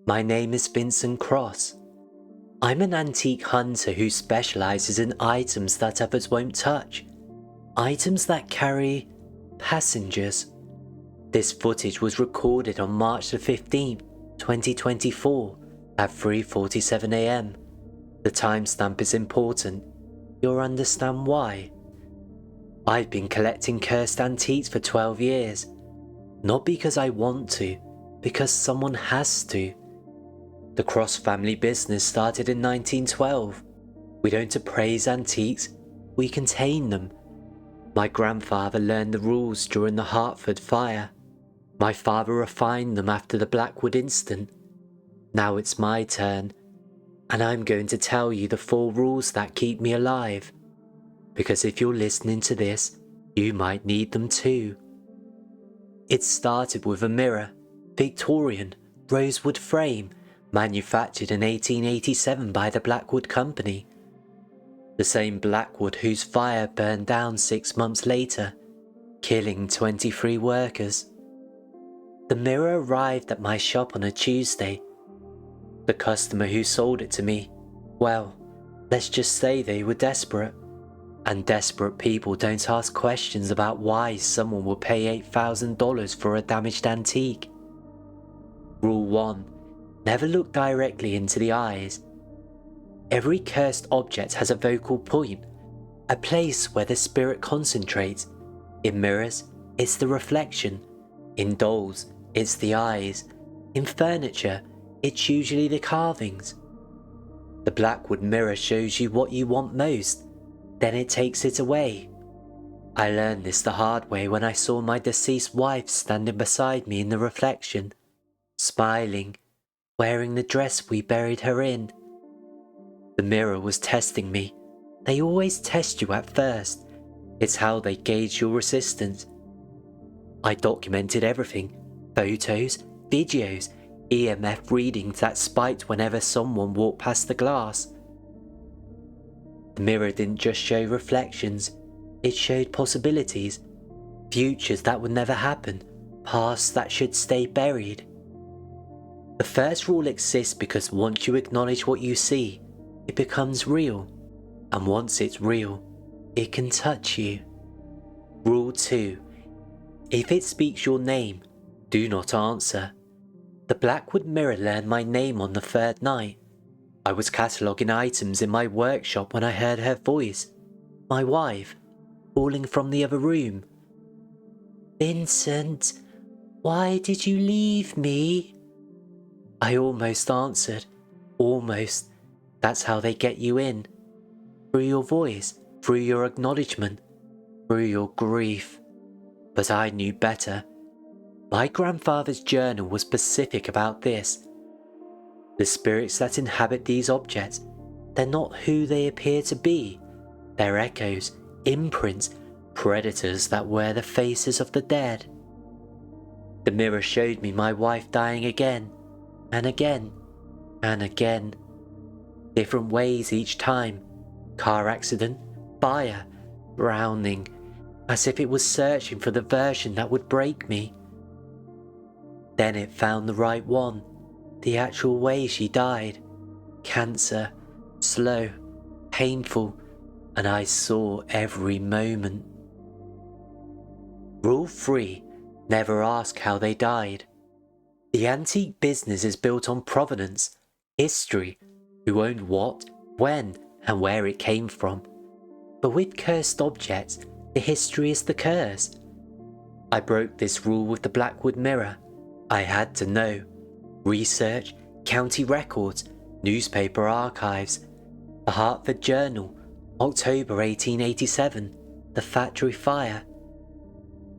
My name is Vincent Cross. I'm an antique hunter who specializes in items that others won't touch. Items that carry passengers. This footage was recorded on March the 15th, 2024 at 3:47 a.m. The timestamp is important. You'll understand why. I've been collecting cursed antiques for 12 years. Not because I want to, because someone has to. The Cross family business started in 1912. We don't appraise antiques, we contain them. My grandfather learned the rules during the Hartford fire. My father refined them after the Blackwood incident. Now it's my turn, and I'm going to tell you the 4 rules that keep me alive. Because if you're listening to this, you might need them too. It started with a mirror, Victorian, rosewood frame, manufactured in 1887 by the Blackwood Company. The same Blackwood whose fire burned down 6 months later, killing 23 workers. The mirror arrived at my shop on a Tuesday. The customer who sold it to me, well, let's just say they were desperate. And desperate people don't ask questions about why someone will pay $8,000 for a damaged antique. Rule 1. Never look directly into the eyes. Every cursed object has a focal point, a place where the spirit concentrates. In mirrors, it's the reflection. In dolls, it's the eyes. In furniture, it's usually the carvings. The Blackwood mirror shows you what you want most, then it takes it away. I learned this the hard way when I saw my deceased wife standing beside me in the reflection, smiling, wearing the dress we buried her in. The mirror was testing me. They always test you at first. It's how they gauge your resistance. I documented everything, photos, videos, EMF readings that spiked whenever someone walked past the glass. The mirror didn't just show reflections, it showed possibilities, futures that would never happen, pasts that should stay buried. The first rule exists because once you acknowledge what you see, it becomes real, and once it's real, it can touch you. Rule 2. If it speaks your name, do not answer. The Blackwood mirror learned my name on the 3rd night. I was cataloguing items in my workshop when I heard her voice, my wife, calling from the other room. "Vincent, why did you leave me?" I almost answered. Almost. That's how they get you in. Through your voice, through your acknowledgement, through your grief. But I knew better. My grandfather's journal was specific about this. The spirits that inhabit these objects, they're not who they appear to be. They're echoes, imprints, predators that wear the faces of the dead. The mirror showed me my wife dying again, and again, and again. Different ways each time. Car accident, fire, drowning, as if it was searching for the version that would break me. Then it found the right one. The actual way she died. Cancer, slow, painful, and I saw every moment. Rule 3. Never ask how they died. The antique business is built on provenance, history, who owned what, when, and where it came from. But with cursed objects, the history is the curse. I broke this rule with the Blackwood mirror. I had to know. Research, county records, newspaper archives, the Hartford Journal, October 1887, the factory fire.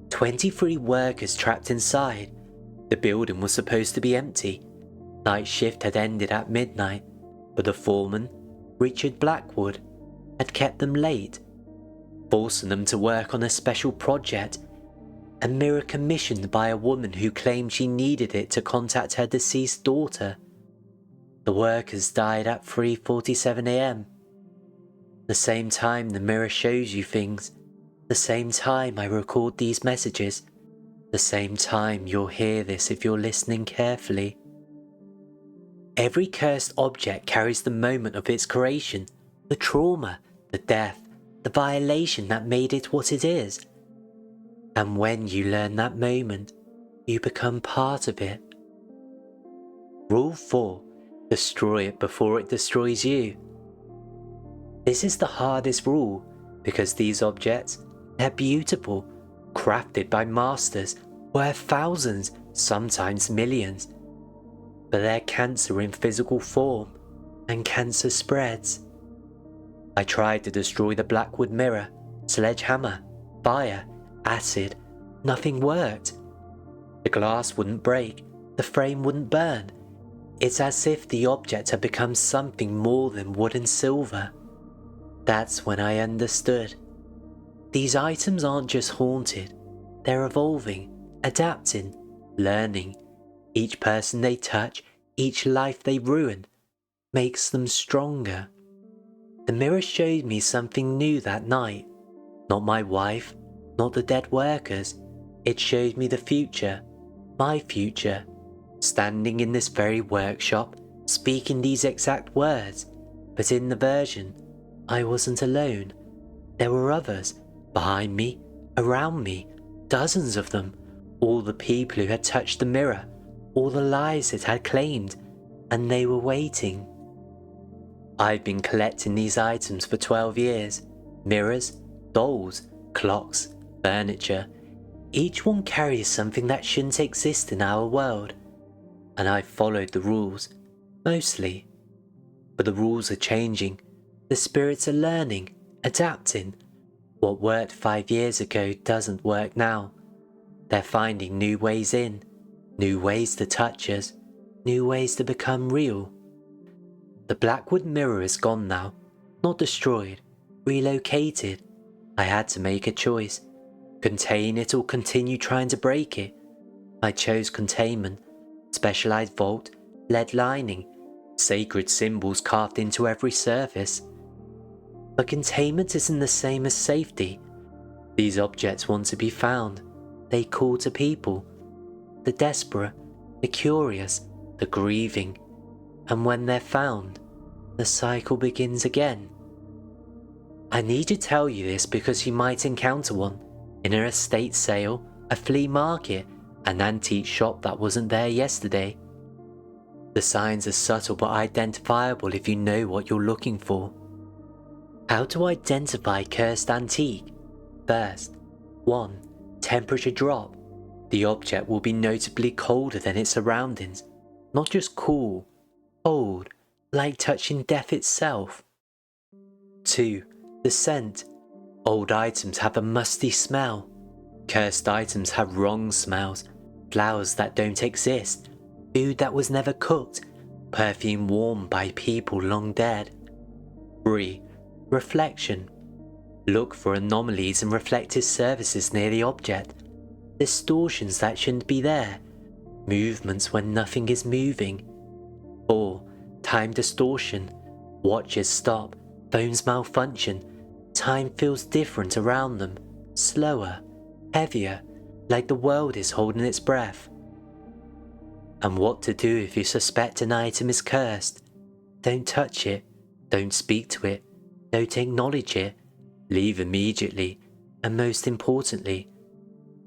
23 workers trapped inside. The building was supposed to be empty. Night shift had ended at midnight, but the foreman, Richard Blackwood, had kept them late, forcing them to work on a special project, a mirror commissioned by a woman who claimed she needed it to contact her deceased daughter. The workers died at 3:47 a.m. The same time the mirror shows you things, the same time I record these messages, the same time you'll hear this if you're listening carefully. Every cursed object carries the moment of its creation, the trauma, the death, the violation that made it what it is. And when you learn that moment, you become part of it. Rule 4. Destroy it before it destroys you. This is the hardest rule because these objects, they're beautiful, crafted by masters, worth thousands, sometimes millions. But they're cancer in physical form, and cancer spreads. I tried to destroy the Blackwood mirror, sledgehammer, fire, acid. Nothing worked. The glass wouldn't break, the frame wouldn't burn. It's as if the object had become something more than wood and silver. That's when I understood. These items aren't just haunted, they're evolving, adapting, learning. Each person they touch, each life they ruin, makes them stronger. The mirror showed me something new that night. Not my wife, not the dead workers. It showed me the future, my future, standing in this very workshop, speaking these exact words. But in the version, I wasn't alone. There were others, behind me, around me, dozens of them, all the people who had touched the mirror, all the lives it had claimed, and they were waiting. I've been collecting these items for 12 years. Mirrors, dolls, clocks, furniture. Each one carries something that shouldn't exist in our world. And I've followed the rules, mostly. But the rules are changing. The spirits are learning, adapting. What worked 5 years ago doesn't work now. They're finding new ways in, new ways to touch us, new ways to become real. The Blackwood mirror is gone now, not destroyed, relocated. I had to make a choice. Contain it or continue trying to break it. I chose containment, specialized vault, lead lining, sacred symbols carved into every surface. But containment isn't the same as safety. These objects want to be found. They call to people, the desperate, the curious, the grieving. And when they're found, the cycle begins again. I need to tell you this because you might encounter one in an estate sale, a flea market, an antique shop that wasn't there yesterday. The signs are subtle but identifiable if you know what you're looking for. How to identify cursed antique? First, 1. Temperature drop. The object will be notably colder than its surroundings, not just cool, cold, like touching death itself. 2. The scent. Old items have a musty smell. Cursed items have wrong smells, flowers that don't exist, food that was never cooked, perfume worn by people long dead. 3. Reflection. Look for anomalies and reflective surfaces near the object, distortions that shouldn't be there, movements when nothing is moving. 4. Time distortion. Watches stop, phones malfunction, time feels different around them, slower, heavier, like the world is holding its breath. And what to do if you suspect an item is cursed? Don't touch it, don't speak to it, don't acknowledge it, leave immediately, and most importantly,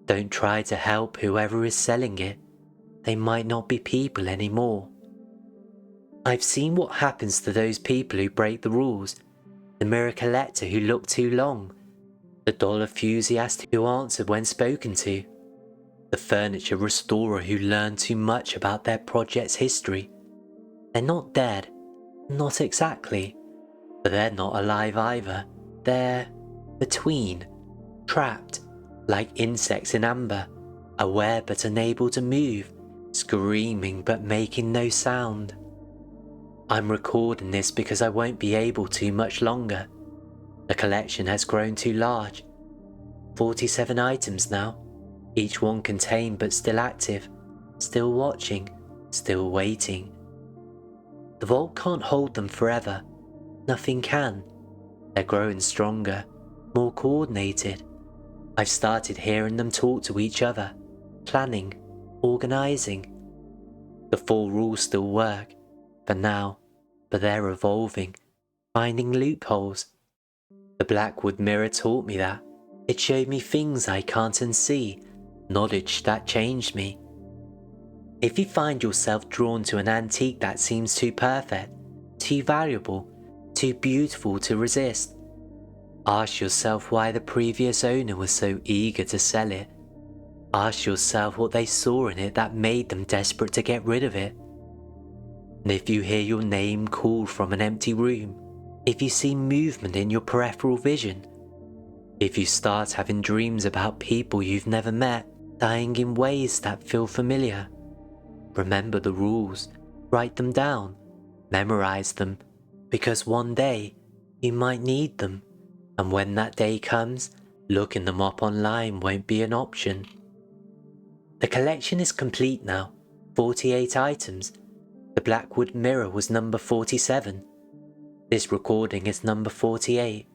don't try to help whoever is selling it. They might not be people anymore. I've seen what happens to those people who break the rules, the mirror collector who looked too long, the doll enthusiast who answered when spoken to, the furniture restorer who learned too much about their project's history. They're not dead, not exactly, but they're not alive either. They're between, trapped, like insects in amber, aware but unable to move, screaming but making no sound. I'm recording this because I won't be able to much longer. The collection has grown too large. 47 items now, each one contained but still active, still watching, still waiting. The vault can't hold them forever. Nothing can. They're growing stronger, more coordinated. I've started hearing them talk to each other, planning, organising. The 4 rules still work. for now, but they're evolving, finding loopholes. The Blackwood mirror taught me that. It showed me things I can't unsee, knowledge that changed me. If you find yourself drawn to an antique that seems too perfect, too valuable, too beautiful to resist, ask yourself why the previous owner was so eager to sell it. Ask yourself what they saw in it that made them desperate to get rid of it. And if you hear your name called from an empty room, if you see movement in your peripheral vision, if you start having dreams about people you've never met dying in ways that feel familiar, remember the rules, write them down, memorize them, because one day you might need them, and when that day comes, looking them up online won't be an option. The collection is complete now, 48 items. The Blackwood mirror was number 47. This recording is number 48.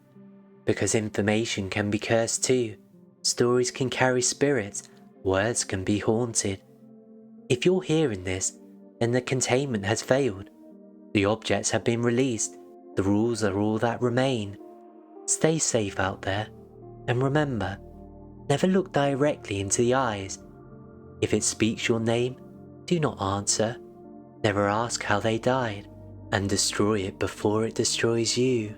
Because information can be cursed too. Stories can carry spirits, words can be haunted. If you're hearing this, then the containment has failed. The objects have been released, the rules are all that remain. Stay safe out there, and remember, never look directly into the eyes. If it speaks your name, do not answer. Never ask how they died, and destroy it before it destroys you.